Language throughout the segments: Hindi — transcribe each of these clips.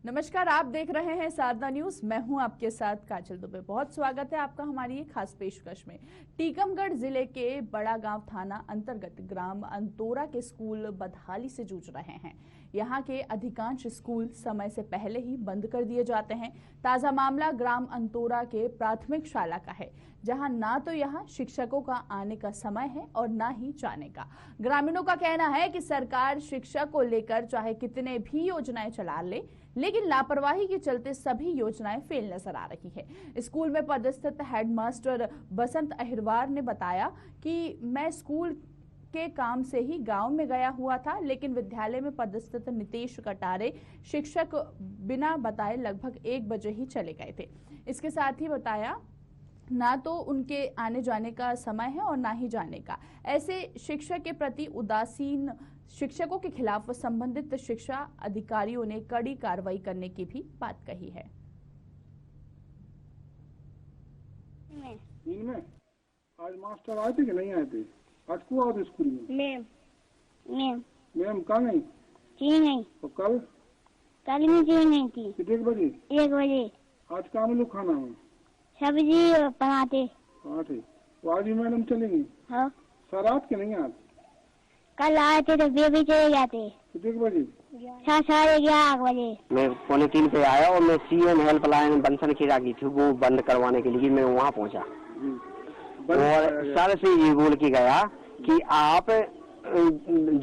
नमस्कार, आप देख रहे हैं सारदा न्यूज। मैं हूं आपके साथ काजल दुबे। बहुत स्वागत है आपका हमारी ये खास पेशकश में। टीकमगढ़ जिले के बड़ा गांव थाना अंतर्गत ग्राम अंतोरा के स्कूल बदहाली से जूझ रहे हैं। यहां के अधिकांश स्कूल समय से पहले ही बंद कर दिए जाते हैं। ताजा मामला ग्राम अंतोरा के प्राथमिक शाला का है, जहां ना तो यहां शिक्षकों का आने का समय है और ना ही जाने का। ग्रामीणों का कहना है कि सरकार शिक्षा को लेकर चाहे कितने भी योजनाएं चला ले, लेकिन लापरवाही के चलते सभी योजनाएं फेल नजर आ रही है। स्कूल में पदस्थित हेडमास्टर बसंत अहिरवार ने बताया कि मैं स्कूल के काम से ही गांव में गया हुआ था, लेकिन विद्यालय में पदस्थित नितेश कटारे शिक्षक बिना बताए लगभग 1 बजे ही चले गए थे। इसके साथ ही बताया ना तो उनके आने जाने का समय है और ना ही जाने का। ऐसे शिक्षक के प्रति उदासीन शिक्षकों के खिलाफ संबंधित शिक्षा अधिकारियों ने कड़ी कार्रवाई करने की भी बात कही है। दिन में आज मास्टर आए थे कि नहीं आए थे? आज को आओ स्कूल में? मैम कहाँ गई? जी नहीं। तो कल भी जी नहीं थी। कितने बजे? 1 बजे। आज कहाँ में लोग खाना में? सब्जी पराठे। तो आज भी मैडम चलेंगी? हाँ। सर रात के नहीं आज? कल आए थे तो बेबी चले जाते। कितने बजे? 11:30 बजे। मैं 2:45 पे आया और मैं सीएम हेल्पलाइन बंसन खीरा की थी, वो बंद करवाने के लिए मैं वहाँ पहुँचा और सर से ये बोल के गया कि आप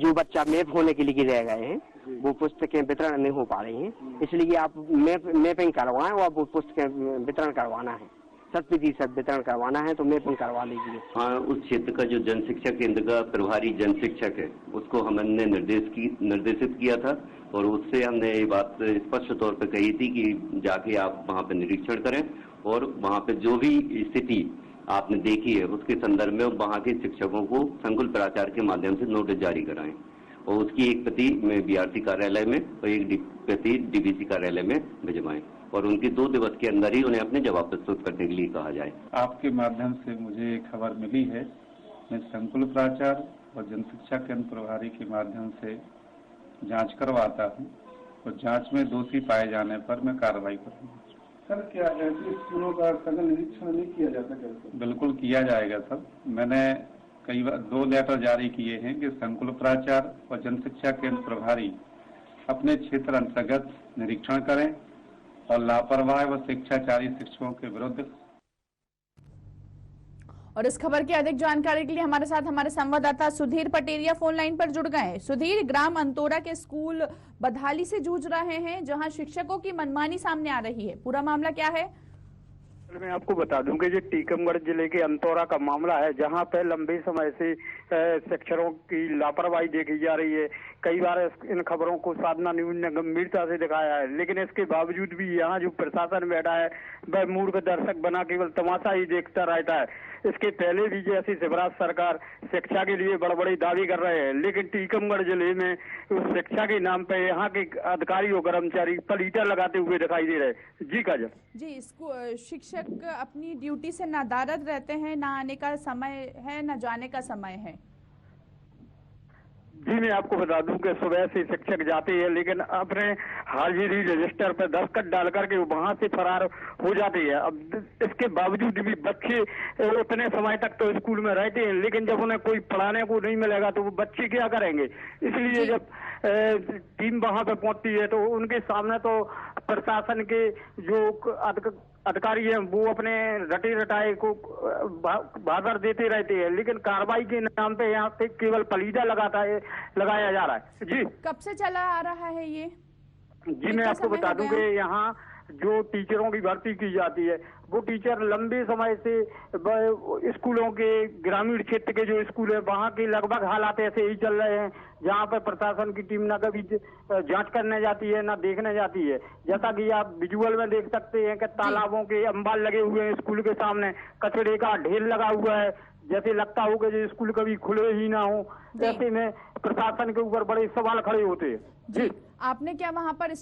जो बच्चा मैप होने के लिए रह गए हैं वो पुस्तकें वितरण नहीं हो पा रही हैं, इसलिए आप मैपिंग करवाएं और वो पुस्तकें वितरण करवाना है, 100% वितरण करवाना है, तो मैपिंग करवा लीजिए। हाँ, उस क्षेत्र का जो जन शिक्षा केंद्र का प्रभारी जन शिक्षक है उसको हमने निर्देशित किया था और उससे हमने ये बात स्पष्ट तौर पर कही थी कि जाके आप वहाँ पे निरीक्षण करें और वहाँ पे जो भी स्थिति आपने देखी है उसके संदर्भ में वहाँ के शिक्षकों को संकुल प्राचार्य के माध्यम से नोटिस जारी कराएं और उसकी एक प्रति में बीआरसी कार्यालय में और एक प्रति डीबीसी कार्यालय में भिजवाएं और उनके 2 दिवस के अंदर ही उन्हें अपने जवाब प्रस्तुत करने के लिए कहा जाए। आपके माध्यम से मुझे खबर मिली है, मैं संकुल प्राचार्य और जन शिक्षा केंद्र प्रभारी के माध्यम से जांच करवाता हूं और जांच में दोषी पाए जाने पर मैं कार्रवाई करूंगा। सर क्या ऐसे स्कूलों का सघन निरीक्षण नहीं किया जाता क्या? बिल्कुल किया जाएगा सर। मैंने कई बार 2 लेटर जारी किए हैं कि संकुल प्राचार्य और जन शिक्षा केंद्र प्रभारी अपने क्षेत्र अंतर्गत निरीक्षण करें और लापरवाह व शिक्षाचारी शिक्षकों के विरुद्ध। और इस खबर की अधिक जानकारी के लिए हमारे साथ हमारे संवाददाता सुधीर पटेरिया फोन लाइन पर जुड़ गए हैं। सुधीर, ग्राम अंतोरा के स्कूल बदहाली से जूझ रहे हैं, जहां शिक्षकों की मनमानी सामने आ रही है, पूरा मामला क्या है? मैं आपको बता दूं कि ये टीकमगढ़ जिले के अंतोरा का मामला है, जहां पे लंबे समय से शिक्षकों की लापरवाही देखी जा रही है। कई बार इन खबरों को साधना न्यूज ने गंभीरता से दिखाया है, लेकिन इसके बावजूद भी यहाँ जो प्रशासन बैठा है वह मूर्ख दर्शक बना केवल तमाशा ही देखता रहता है। इसके पहले भी जैसी शिवराज सरकार शिक्षा के लिए बड़े बड़े दावे कर रहे हैं, लेकिन टीकमगढ़ जिले में उस शिक्षा के नाम पे यहाँ के अधिकारी और कर्मचारी पलीटा लगाते हुए दिखाई दे रहे। जी काजल जी, इसको शिक्षक अपनी ड्यूटी से नादारद रहते हैं, ना आने का समय है ना जाने का समय है। जी मैं आपको बता दूं कि सुबह से शिक्षक जाते हैं, लेकिन अपने हाजिरी रजिस्टर पर दस्तखत डाल करके वहां से फरार हो जाते हैं। अब इसके बावजूद भी बच्चे उतने समय तक तो स्कूल में रहते हैं, लेकिन जब उन्हें कोई पढ़ाने को नहीं मिलेगा तो वो बच्चे क्या करेंगे। इसलिए जब टीम वहां पे पहुंचती है तो उनके सामने तो प्रशासन के जो अधिकारी हैं वो अपने रटे रटाए को भाषण देते रहते हैं, लेकिन कार्रवाई के नाम पे यहाँ पे केवल पलीदा लगाया जा रहा है। जी कब से चला आ रहा है ये? जी मैं आपको बता दूं कि यहाँ जो टीचरों की भर्ती की जाती है वो टीचर लंबे समय से स्कूलों के ग्रामीण क्षेत्र के जो स्कूल है वहाँ के लगभग हालात ऐसे ही चल रहे हैं, जहाँ पर प्रशासन की टीम न कभी जांच करने जाती है न देखने जाती है। जैसा कि आप विजुअल में देख सकते हैं कि तालाबों के अंबाल लगे हुए हैं, स्कूल के सामने कचड़े का ढेर लगा हुआ है, जैसे लगता हो कि जो स्कूल कभी खुले ही ना हो। ऐसे में प्रशासन के ऊपर बड़े सवाल खड़े होते हैं। जी आपने क्या वहाँ पर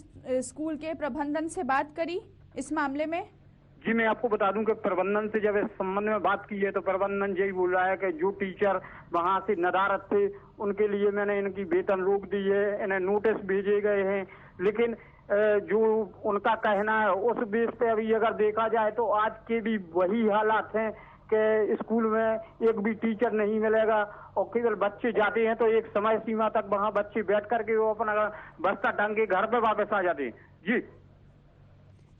स्कूल के प्रबंधन से बात करी इस मामले में? जी मैं आपको बता दूं कि प्रबंधन से जब इस संबंध में बात की है तो प्रबंधन यही बोल रहा है कि जो टीचर वहां से नदारत थे उनके लिए मैंने इनकी वेतन रोक दी है, इन्हें नोटिस भेजे गए हैं। लेकिन जो उनका कहना है उस बेस पे अभी अगर देखा जाए तो आज के भी वही हालात हैं कि स्कूल में एक भी टीचर नहीं मिलेगा और केवल बच्चे जाते हैं तो एक समय सीमा तक वहां बच्चे बैठ करके वो अपना बस्ता टांग के घर पे वापस आ जाते हैं। जी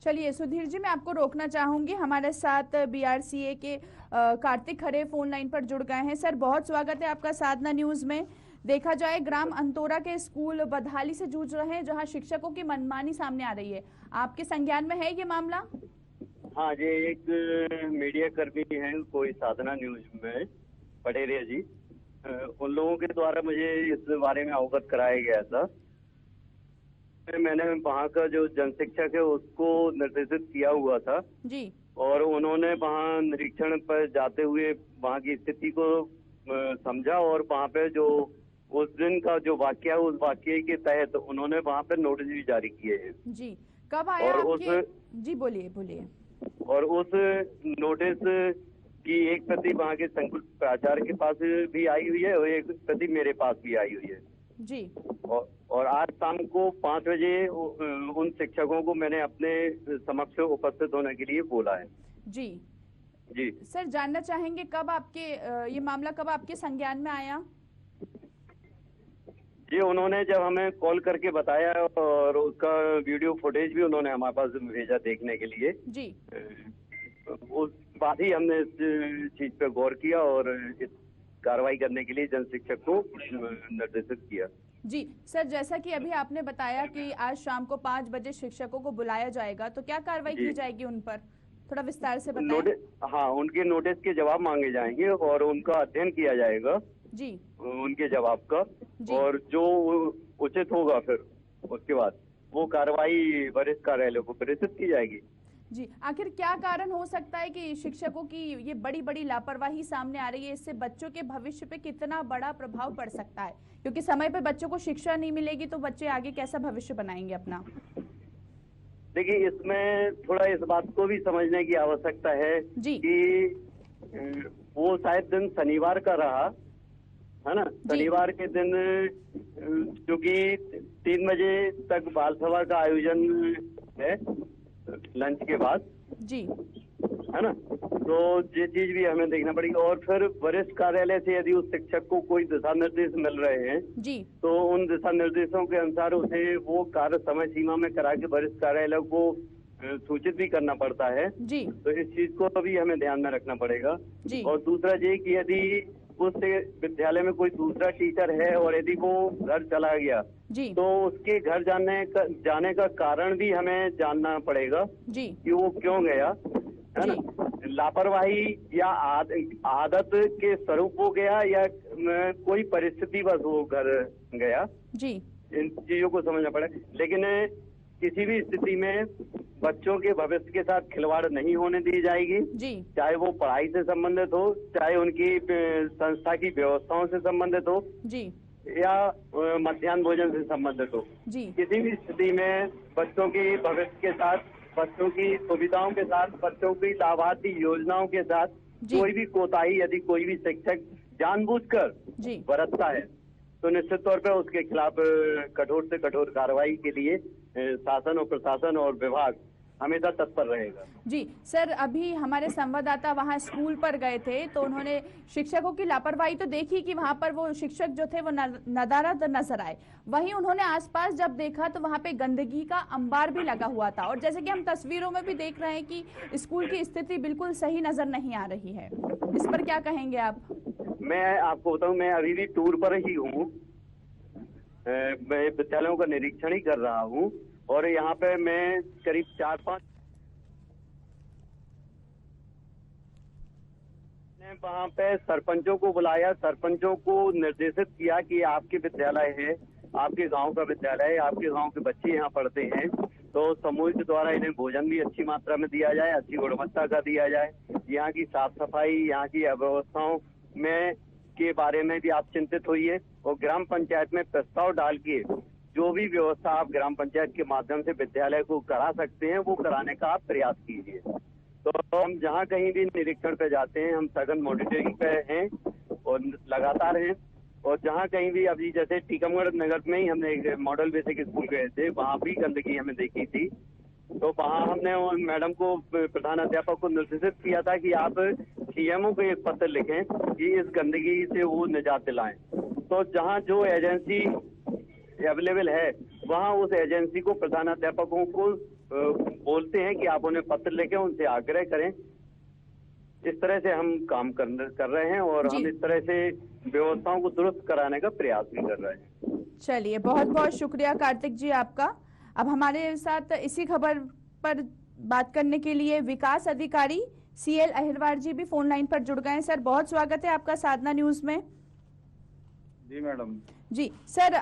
चलिए सुधीर जी, मैं आपको रोकना चाहूंगी। हमारे साथ BRCA के कार्तिक खरे फोन लाइन पर जुड़ गए हैं। सर बहुत स्वागत है आपका साधना न्यूज में। देखा जाए ग्राम अंतोरा के स्कूल बदहाली से जूझ रहे हैं जहां शिक्षकों की मनमानी सामने आ रही है, आपके संज्ञान में है ये मामला? हाँ जी, एक मीडिया कर्मी हैं कोई साधना न्यूज में पटेरिया जी, उन लोगों के द्वारा मुझे इस बारे में अवगत कराया गया था। मैंने वहाँ का जो जन शिक्षक है उसको निर्देशित किया हुआ था जी, और उन्होंने वहाँ निरीक्षण पर जाते हुए वहाँ की स्थिति को समझा और वहाँ पे जो उस दिन का जो वाकया है उस वाकये के तहत उन्होंने वहाँ पे नोटिस भी जारी किए हैं। जी कब आया और आपके? जी बोलिए बोलिए। और उस नोटिस की एक प्रति वहाँ के संकुल प्राचार्य के पास भी आई हुई है और एक प्रति मेरे पास भी आई हुई है जी। और आज शाम को 5 बजे उन शिक्षकों को मैंने अपने समक्ष उपस्थित होने के लिए बोला है। जी जी सर, जानना चाहेंगे कब आपके ये मामला कब आपके संज्ञान में आया? जी उन्होंने जब हमें कॉल करके बताया और उसका वीडियो फुटेज भी उन्होंने हमारे पास भेजा देखने के लिए जी, उस बाद ही हमने इस चीज पे गौर किया और इस कार्रवाई करने के लिए जन शिक्षक को निर्देशित किया। जी सर, जैसा कि अभी आपने बताया कि आज शाम को 5 बजे शिक्षकों को बुलाया जाएगा, तो क्या कार्रवाई की जाएगी उन पर? थोड़ा विस्तार से बताएं। हाँ, उनके नोटिस के जवाब मांगे जाएंगे और उनका अध्ययन किया जाएगा जी, उनके जवाब का, और जो उचित होगा फिर उसके बाद वो कार्रवाई वरिष्ठ कार्यालय को प्रेषित की जाएगी। जी, आखिर क्या कारण हो सकता है कि शिक्षकों की ये बड़ी बड़ी लापरवाही सामने आ रही है? इससे बच्चों के भविष्य पे कितना बड़ा प्रभाव पड़ सकता है? क्योंकि समय पे बच्चों को शिक्षा नहीं मिलेगी तो बच्चे आगे कैसा भविष्य बनाएंगे अपना? देखिए, इसमें थोड़ा इस बात को भी समझने की आवश्यकता है कि वो शायद दिन शनिवार का रहा है ना। शनिवार के दिन क्योंकि 3 बजे तक बाल सभा का आयोजन है लंच के बाद जी, है ना, तो ये चीज भी हमें देखना पड़ेगी। और फिर वरिष्ठ कार्यालय से यदि उस शिक्षक को कोई दिशा निर्देश मिल रहे हैं जी, तो उन दिशा निर्देशों के अनुसार उसे वो कार्य समय सीमा में करा के वरिष्ठ कार्यालय को सूचित भी करना पड़ता है जी। तो इस चीज को भी हमें ध्यान में रखना पड़ेगा जी। और दूसरा ये कि यदि उस विद्यालय में कोई दूसरा टीचर है और यदि वो घर चला गया जी, तो उसके घर जाने का कारण भी हमें जानना पड़ेगा जी, कि वो क्यों गया, है ना। लापरवाही या आदत के स्वरूप हो गया या कोई परिस्थिति बस वो घर गया जी, इन चीजों को समझना पड़ेगा। लेकिन किसी भी स्थिति में बच्चों के भविष्य के साथ खिलवाड़ नहीं होने दी जाएगी जी, चाहे वो पढ़ाई से संबंधित हो, चाहे उनकी संस्था की व्यवस्थाओं से संबंधित हो जी, या मध्याह्न भोजन से संबंधित हो जी। किसी भी स्थिति में बच्चों के भविष्य के साथ, बच्चों की सुविधाओं के साथ, बच्चों की लाभार्थी योजनाओं के साथ कोई भी कोताही यदि कोई भी शिक्षक जानबूझकर बरतता है तो निश्चित तौर पर उसके खिलाफ कठोर से कठोर कार्रवाई के लिए शासन और प्रशासन और विभाग हमेशा तत्पर रहेगा। जी सर, अभी हमारे संवाददाता वहां स्कूल पर गए थे तो उन्होंने शिक्षकों की लापरवाही तो देखी कि वहां पर वो शिक्षक जो थे वो नदारद नजर आए। वहीं उन्होंने आसपास जब देखा तो वहां पे गंदगी का अंबार भी लगा हुआ था और जैसे कि हम तस्वीरों में भी देख रहे हैं कि स्कूल की स्थिति बिल्कुल सही नजर नहीं आ रही है। इस पर क्या कहेंगे आप? मैं आपको बताऊं, मैं अभी भी टूर पर ही हूँ, मैं विद्यालयों का निरीक्षण ही कर रहा हूँ और यहाँ पे मैं करीब 4-5 वहाँ पे सरपंचों को बुलाया, सरपंचों को निर्देशित किया कि आपके विद्यालय है, आपके गांव का विद्यालय है, आपके गांव के बच्चे यहाँ पढ़ते हैं तो समूह के द्वारा इन्हें भोजन भी अच्छी मात्रा में दिया जाए, अच्छी गुणवत्ता का दिया जाए। यहाँ की साफ सफाई, यहाँ की अव्यवस्थाओं में के बारे में भी आप चिंतित होइए और ग्राम पंचायत में प्रस्ताव डाल के जो भी व्यवस्था आप ग्राम पंचायत के माध्यम से विद्यालय को करा सकते हैं वो कराने का आप प्रयास कीजिए। तो हम जहाँ कहीं भी निरीक्षण पे जाते हैं, हम सघन मॉनिटरिंग पे हैं और लगातार हैं। और जहाँ कहीं भी, अभी जैसे टीकमगढ़ नगर में ही हमने एक मॉडल बेसिक स्कूल गए थे, वहाँ भी गंदगी हमें देखी थी। तो वहाँ हमने मैडम को, प्रधान अध्यापक को निर्देशित किया था कि आप सीएमओ को एक पत्र लिखें कि इस गंदगी से वो निजात दिलाएं। तो जहाँ जो एजेंसी अवेलेबल है, वहाँ उस एजेंसी को प्रधानाध्यापकों को बोलते हैं कि आप उन्हें पत्र लिखें, उनसे आग्रह करें। इस तरह से हम काम कर रहे हैं और हम इस तरह से व्यवस्थाओं को दुरुस्त कराने का प्रयास भी कर रहे हैं। चलिए, बहुत बहुत शुक्रिया कार्तिक जी आपका। अब हमारे साथ इसी खबर पर बात करने के लिए विकास अधिकारी CL अहिरवार जी भी फोन लाइन पर जुड़ गए हैं। सर, बहुत स्वागत है आपका साधना न्यूज में। जी मैडम। जी सर,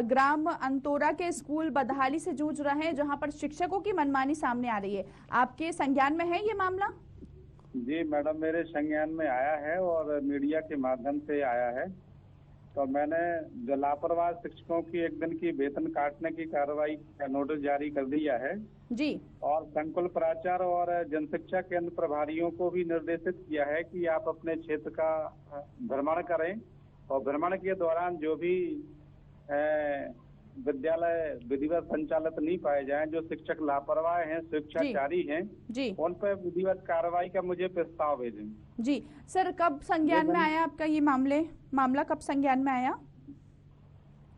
ग्राम अंतोरा के स्कूल बदहाली से जूझ रहे हैं, जहां पर शिक्षकों की मनमानी सामने आ रही है। आपके संज्ञान में है ये मामला? जी मैडम, मेरे संज्ञान में आया है और मीडिया के माध्यम से आया है। तो मैंने जो लापरवाह शिक्षकों की एक दिन की वेतन काटने की कार्रवाई का नोटिस जारी कर दिया है जी, और संकुल प्राचार्य और जनशिक्षा केंद्र प्रभारियों को भी निर्देशित किया है कि आप अपने क्षेत्र का भ्रमण करें और भ्रमण के दौरान जो भी विद्यालय विधिवत संचालित नहीं पाए जाएं, जो शिक्षक लापरवाह हैं, शिक्षाचारी हैं, उन पर विधिवत कार्रवाई का मुझे प्रस्ताव भेजें। जी सर, कब संज्ञान में आया आपका ये मामला कब संज्ञान में आया?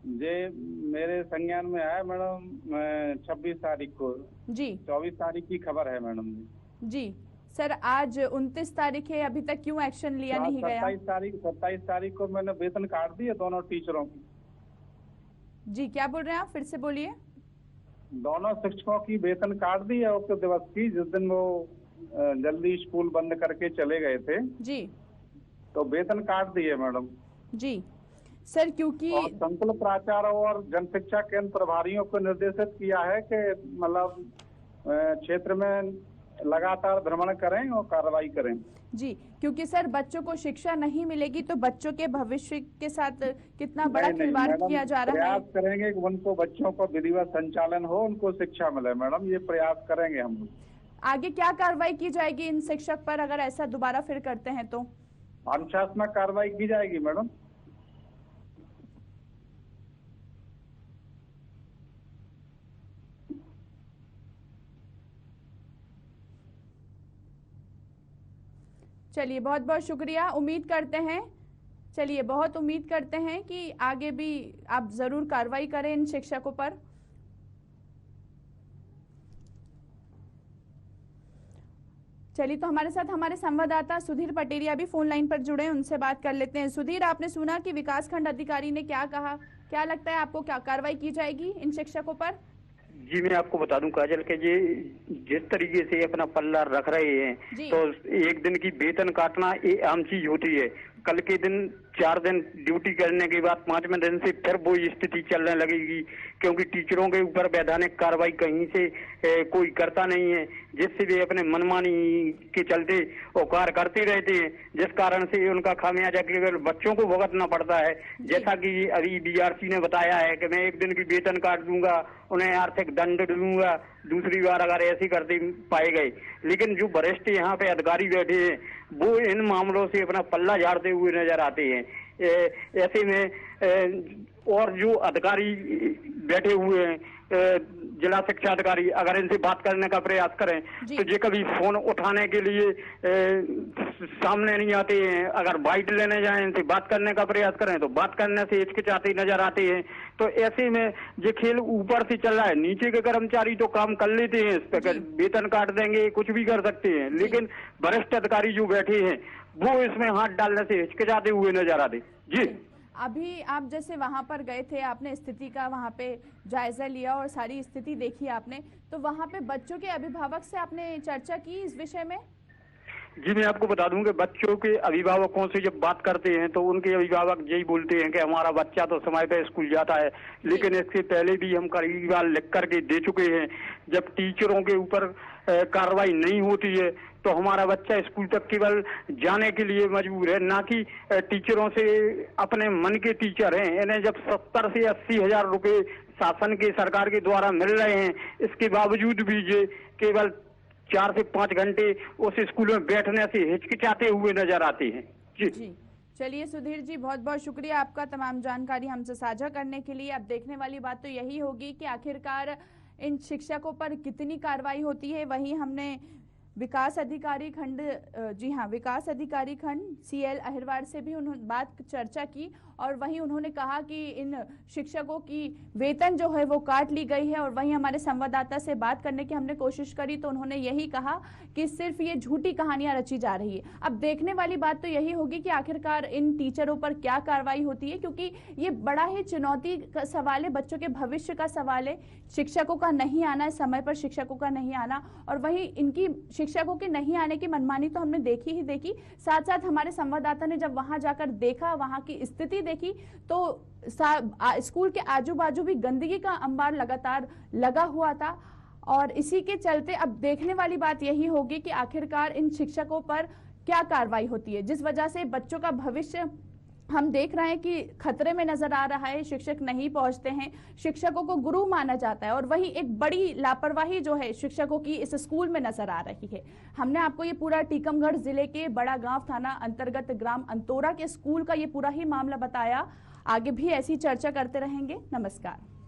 जी मेरे संज्ञान में आया मैडम 26 तारीख को। जी, 24 तारीख की खबर है मैडम जी। सर, आज 29 तारीख है, अभी तक क्यों एक्शन लिया नहीं गया? 27 तारीख को मैंने वेतन काट दिए दोनों टीचरों की। जी, क्या बोल रहे हैं आप? फिर से बोलिए। दोनों शिक्षकों की वेतन काट दी है उक्त दिवस की, जिस दिन वो जल्दी स्कूल बंद करके चले गए थे। जी, तो वेतन काट दिए मैडम। जी सर, क्योंकि संकुल प्राचार्य और जनशिक्षा केंद्र प्रभारियों को निर्देशित किया है कि मतलब क्षेत्र में लगातार भ्रमण करें और कार्रवाई करें। जी, क्योंकि सर बच्चों को शिक्षा नहीं मिलेगी तो बच्चों के भविष्य के साथ कितना बड़ा खिलवाड़ किया जा रहा है। प्रयास करेंगे कि उनको बच्चों को विधिवत संचालन हो, उनको शिक्षा मिले मैडम, ये प्रयास करेंगे हम। आगे क्या कार्रवाई की जाएगी इन शिक्षक पर अगर ऐसा दोबारा फिर करते हैं तो? अनुशासनात्मक कार्रवाई की जाएगी मैडम। चलिए, बहुत बहुत शुक्रिया। उम्मीद करते हैं कि आगे भी आप जरूर कार्रवाई करें इन शिक्षकों पर। चलिए, तो हमारे साथ हमारे संवाददाता सुधीर पटेरिया भी फोन लाइन पर जुड़े हैं, उनसे बात कर लेते हैं। सुधीर, आपने सुना कि विकासखंड अधिकारी ने क्या कहा, क्या लगता है आपको, क्या कार्रवाई की जाएगी इन शिक्षकों पर? जी, मैं आपको बता दूं काजल के जी, जिस तरीके से अपना पल्ला रख रहे हैं, तो एक दिन की वेतन काटना ये आम चीज होती है। कल के दिन 4 दिन ड्यूटी करने के बाद 5वें दिन से फिर वो स्थिति चलने लगेगी, क्योंकि टीचरों के ऊपर वैधानिक कार्रवाई कहीं से कोई करता नहीं है, जिससे वे अपने मनमानी के चलते वो कार्य करते रहते हैं, जिस कारण से उनका खामियाजा केवल बच्चों को भुगतना पड़ता है। जैसा कि अभी BRC ने बताया है कि मैं एक दिन की वेतन काट दूंगा, उन्हें आर्थिक दंड दूंगा दूसरी बार अगर ऐसे करते पाए गए। लेकिन जो वरिष्ठ यहाँ पे अधिकारी बैठे हैं वो इन मामलों से अपना पल्ला झाड़ते हुए नजर आते हैं। ऐसे में और जो अधिकारी बैठे हुए हैं, जिला शिक्षा अधिकारी, अगर इनसे बात करने का प्रयास करें तो ये कभी फोन उठाने के लिए सामने नहीं आते हैं। अगर बाइट लेने जाएं, इनसे बात करने का प्रयास करें तो बात करने से हिचकिचाते नजर आते हैं। तो ऐसे में ये खेल ऊपर से चल रहा है, नीचे के कर्मचारी तो काम कर लेते हैं, इस पर वेतन काट देंगे, कुछ भी कर सकते हैं, लेकिन वरिष्ठ अधिकारी जो बैठे हैं वो इसमें हाथ डालने से हिचकिचाते हुए नजर आते। जी, अभी आप जैसे वहां पर गए थे, आपने स्थिति का वहां पे जायजा लिया और सारी स्थिति देखी आपने, तो वहां पे बच्चों के अभिभावक से आपने चर्चा की इस विषय में? जी, मैं आपको बता दूं कि बच्चों के अभिभावकों से जब बात करते हैं तो उनके अभिभावक यही बोलते हैं कि हमारा बच्चा तो समय पे स्कूल जाता है, लेकिन इससे पहले भी हम कई बार लिख करके दे चुके हैं, जब टीचरों के ऊपर कार्रवाई नहीं होती है तो हमारा बच्चा स्कूल तक केवल जाने के लिए मजबूर है, ना कि टीचरों से अपने मन के टीचर हैं। इन्हें जब 70 से 80 हजार रुपए शासन के, सरकार के द्वारा मिल रहे हैं, इसके बावजूद भी ये केवल 4 से 5 घंटे उस स्कूल में बैठने से हिचकिचाते हुए नजर आते हैं। जी चलिए सुधीर जी, बहुत बहुत शुक्रिया आपका तमाम जानकारी हमसे साझा करने के लिए। अब देखने वाली बात तो यही होगी कि आखिरकार इन शिक्षकों पर कितनी कार्रवाई होती है। वहीं हमने विकास अधिकारी खंड विकास अधिकारी खंड CL अहिरवार से भी उन्होंने बात चर्चा की और वहीं उन्होंने कहा कि इन शिक्षकों की वेतन जो है वो काट ली गई है। और वहीं हमारे संवाददाता से बात करने की हमने कोशिश करी तो उन्होंने यही कहा कि सिर्फ ये झूठी कहानियां रची जा रही है। अब देखने वाली बात तो यही होगी कि आखिरकार इन टीचरों पर क्या कार्रवाई होती है, क्योंकि ये बड़ा ही चुनौती का सवाल है, बच्चों के भविष्य का सवाल है। शिक्षकों का नहीं आना, समय पर शिक्षकों का नहीं आना और वहीं इनकी शिक्षकों के नहीं आने की मनमानी तो हमने देखी ही देखी। साथ साथ हमारे संवाददाता ने जब वहां जाकर देखा, वहां की स्थिति देखी तो स्कूल के आजू बाजू भी गंदगी का अंबार लगातार लगा हुआ था। और इसी के चलते अब देखने वाली बात यही होगी कि आखिरकार इन शिक्षकों पर क्या कार्रवाई होती है, जिस वजह से बच्चों का भविष्य हम देख रहे हैं कि खतरे में नजर आ रहा है। शिक्षक नहीं पहुंचते हैं, शिक्षकों को गुरु माना जाता है और वहीं एक बड़ी लापरवाही जो है शिक्षकों की इस स्कूल में नजर आ रही है। हमने आपको ये पूरा टीकमगढ़ जिले के बड़ा गांव थाना अंतर्गत ग्राम अंतोरा के स्कूल का ये पूरा ही मामला बताया। आगे भी ऐसी चर्चा करते रहेंगे। नमस्कार।